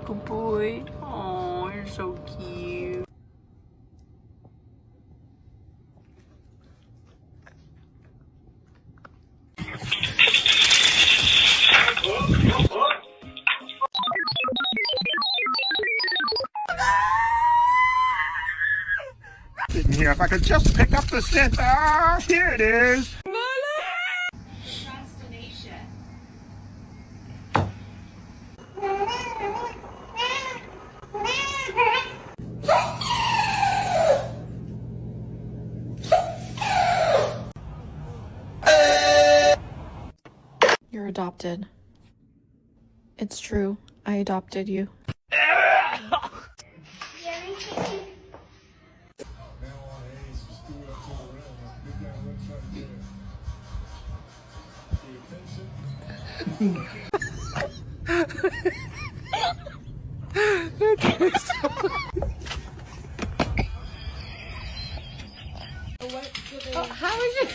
Good boy. Oh, you're so cute. In here, if I could just pick up the scent. Ah, here it is. You're adopted. It's true. I adopted you. How is it?